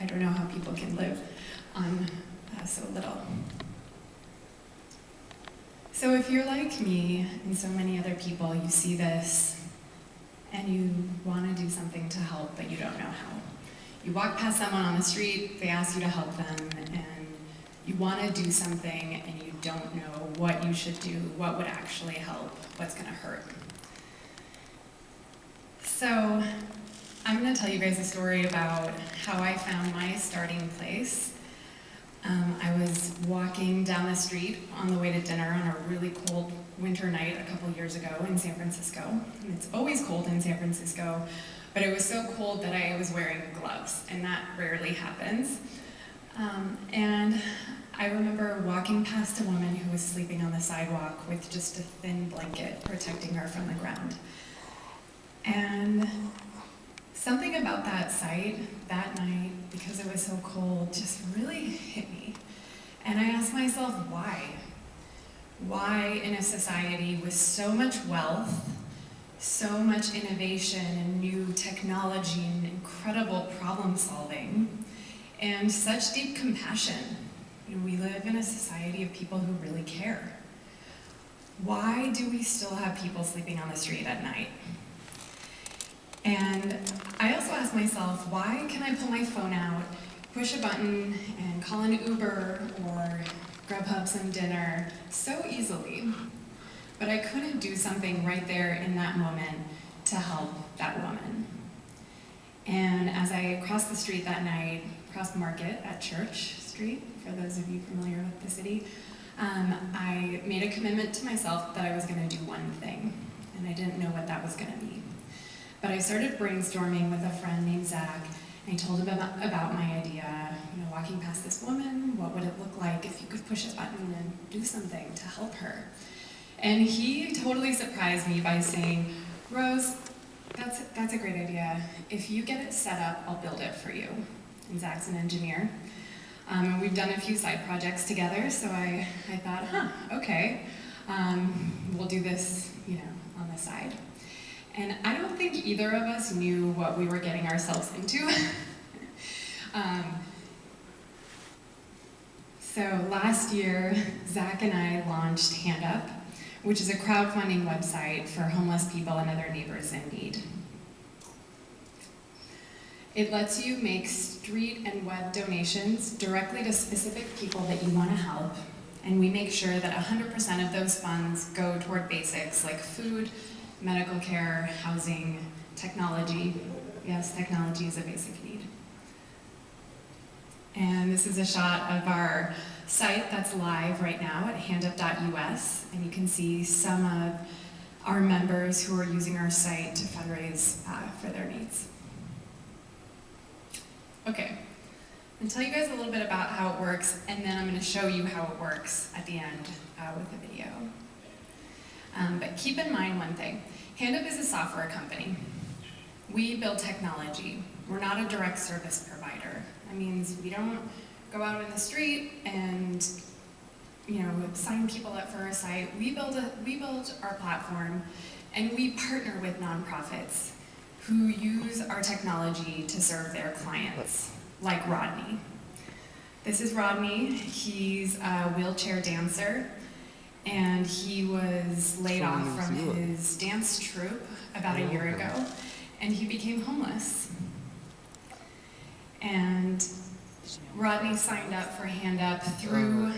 I don't know how people can live on so little. So if you're like me and so many other people, you see this and you want to do something to help, but you don't know how. You walk past someone on the street, they ask you to help them, and you want to do something and you don't know what you should do, what would actually help, what's going to hurt. So I'm going to tell you guys a story about how I found my starting place. I was walking down the street on the way to dinner on a really cold winter night a couple years ago in San Francisco. And it's always cold in San Francisco, but it was so cold that I was wearing gloves, and that rarely happens. And I remember walking past a woman who was sleeping on the sidewalk with just a thin blanket protecting her from the ground. And something about that sight, that night, because it was so cold, just really hit me. And I asked myself, why? Why in a society with so much wealth, so much innovation and new technology and incredible problem solving, and such deep compassion, we live in a society of people who really care. Why do we still have people sleeping on the street at night? And I also asked myself, why can I pull my phone out, push a button, and call an Uber or Grubhub some dinner so easily, but I couldn't do something right there in that moment to help that woman? And as I crossed the street that night, crossed Market at Church Street, for those of you familiar with the city, I made a commitment to myself that I was going to do one thing, and I didn't know what that was going to be. But I started brainstorming with a friend named Zach, and I told him about my idea, walking past this woman, what would it look like if you could push a button and do something to help her? And he totally surprised me by saying, Rose, that's a great idea. If you get it set up, I'll build it for you. And Zach's an engineer. And we've done a few side projects together, so I thought, okay, we'll do this, on the side. And I don't think either of us knew what we were getting ourselves into. So last year, Zach and I launched Hand Up, which is a crowdfunding website for homeless people and other neighbors in need. It lets you make street and web donations directly to specific people that you want to help, and we make sure that 100% of those funds go toward basics like food, medical care, housing, technology. Yes, technology is a basic need. And this is a shot of our site that's live right now at handup.us, and you can see some of our members who are using our site to fundraise for their needs. Okay, I'm going to tell you guys a little bit about how it works, and then I'm going to show you how it works at the end with a video. But keep in mind one thing. HandUp is a software company. We build technology. We're not a direct service provider. That means we don't go out in the street and sign people up for our site. We build our platform, and we partner with nonprofits who use our technology to serve their clients, like Rodney. This is Rodney. He's a wheelchair dancer, and he was laid off from his dance troupe about a year ago, and he became homeless. And Rodney signed up for Hand Up through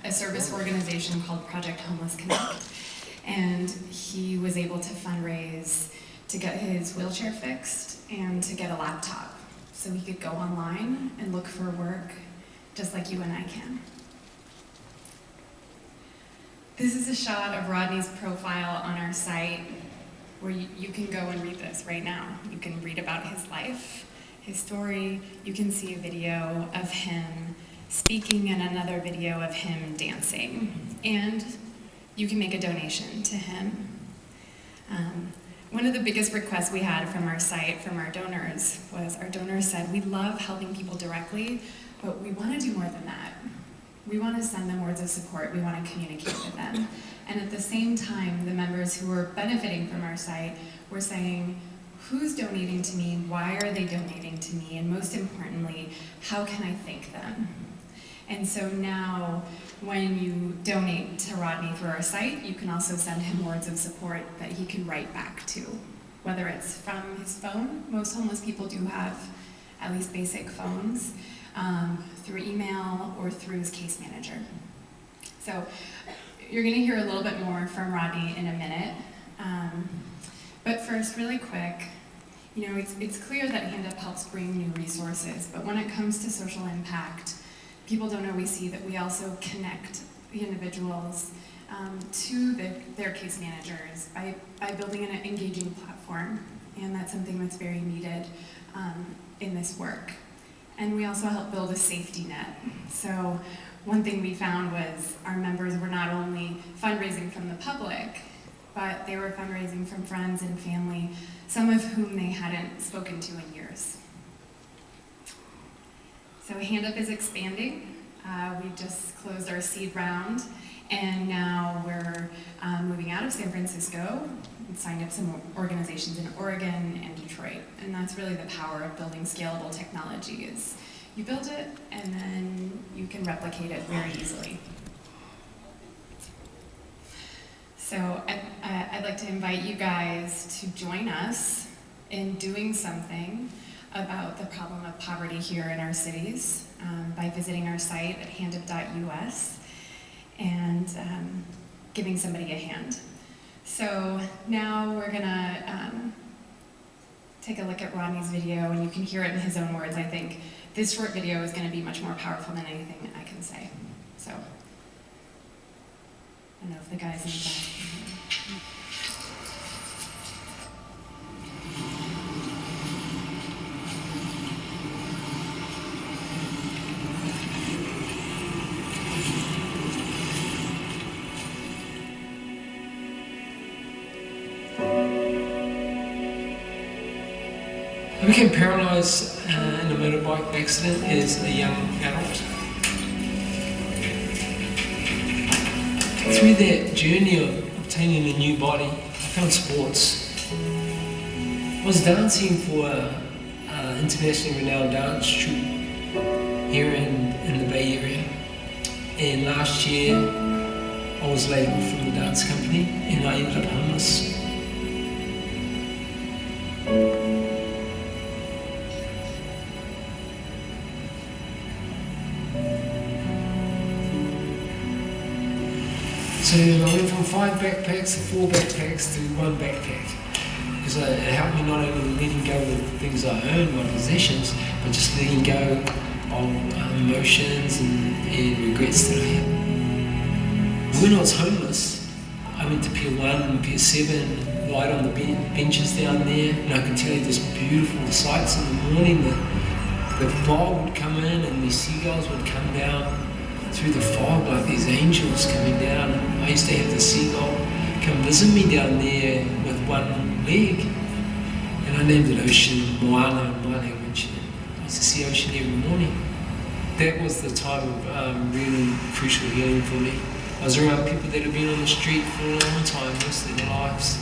a service organization called Project Homeless Connect, and he was able to fundraise to get his wheelchair fixed and to get a laptop so he could go online and look for work just like you and I can. This is a shot of Rodney's profile on our site where you can go and read this right now. You can read about his life, his story. You can see a video of him speaking and another video of him dancing. And you can make a donation to him. One of the biggest requests we had from our site, from our donors, was our donors said, we love helping people directly, but we want to do more than that. We want to send them words of support. We want to communicate with them. And at the same time, the members who were benefiting from our site were saying, who's donating to me, why are they donating to me, and most importantly, how can I thank them? And so now, when you donate to Rodney through our site, you can also send him words of support that he can write back to, whether it's from his phone. Most homeless people do have at least basic phones, through email, or through his case manager. So you're gonna hear a little bit more from Rodney in a minute. But first, really quick, you know, it's clear that Hand Up helps bring new resources, but when it comes to social impact, people don't always see that we also connect the individuals to their case managers by building an engaging platform, and that's something that's very needed in this work. And we also help build a safety net. So one thing we found was our members were not only fundraising from the public, but they were fundraising from friends and family, some of whom they hadn't spoken to in years. So Hand Up is expanding. We just closed our seed round, and now we're moving out of San Francisco and signed up some organizations in Oregon and Detroit. And that's really the power of building scalable technology, is you build it and then you can replicate it very easily. So I'd like to invite you guys to join us in doing something about the problem of poverty here in our cities by visiting our site at handup.us and giving somebody a hand. So now we're gonna take a look at Rodney's video, and you can hear it in his own words. I think this short video is gonna be much more powerful than anything I can say. So, I don't know if the guys in the back can hear. I became paralysed in a motorbike accident as a young adult. Through that journey of obtaining a new body, I found sports. I was dancing for an internationally renowned dance troupe here in the Bay Area. And last year, I was laid off from the dance company and I ended up homeless. So I went from 5 backpacks to 4 backpacks to 1 backpack, because it helped me not only letting go of things I own, my possessions, but just letting go of emotions and regrets that I had. When I was homeless, I went to Pier 1 and Pier 7, right on the benches down there, and I can tell you just beautiful sights in the morning. The fog would come in and the seagulls would come down through the fog like these angels coming down. I used to have the seagull come visit me down there with one leg, and I named it Ocean, Moana in my language. I used to see ocean every morning. That was the time of really crucial healing for me. I was around people that had been on the street for a long time, most of their lives.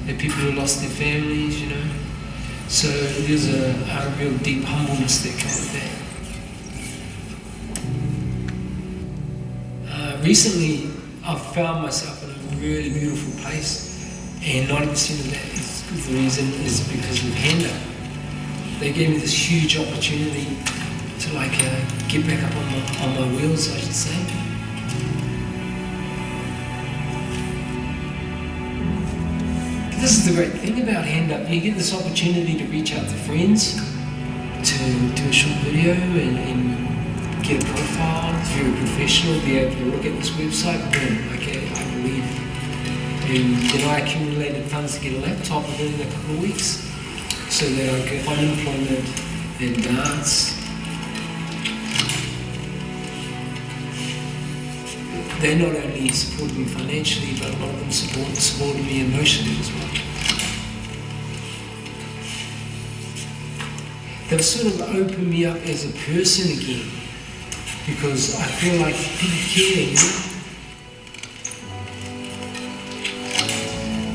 And people who lost their families, you know. So there's a real deep humbleness that came with that. Recently, I've found myself in a really beautiful place, and 90% of that is the reason is because of Hand Up. They gave me this huge opportunity to get back up on my wheels, I should say. This is the great thing about Hand Up. You get this opportunity to reach out to friends, to do a short video and get a profile, if you're a professional, be able to look at this website, boom, okay, I believe. And then I accumulated funds to get a laptop within a couple of weeks so that I could find employment and dance. They not only supported me financially, but a lot of them supported me emotionally as well. They've sort of opened me up as a person again, because I feel like people care, you know?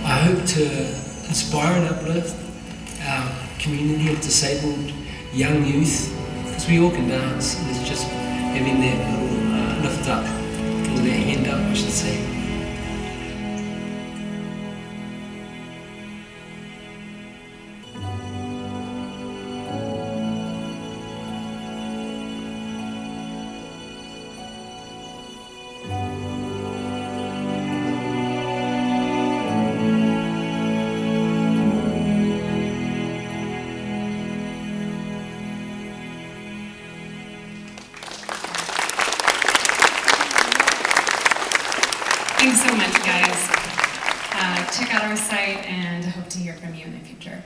I hope to inspire and uplift community of disabled young youth, because we all can dance, and it's just having that little lift up, or that hand up, I should say. Thanks so much, guys. Check out our site and hope to hear from you in the future.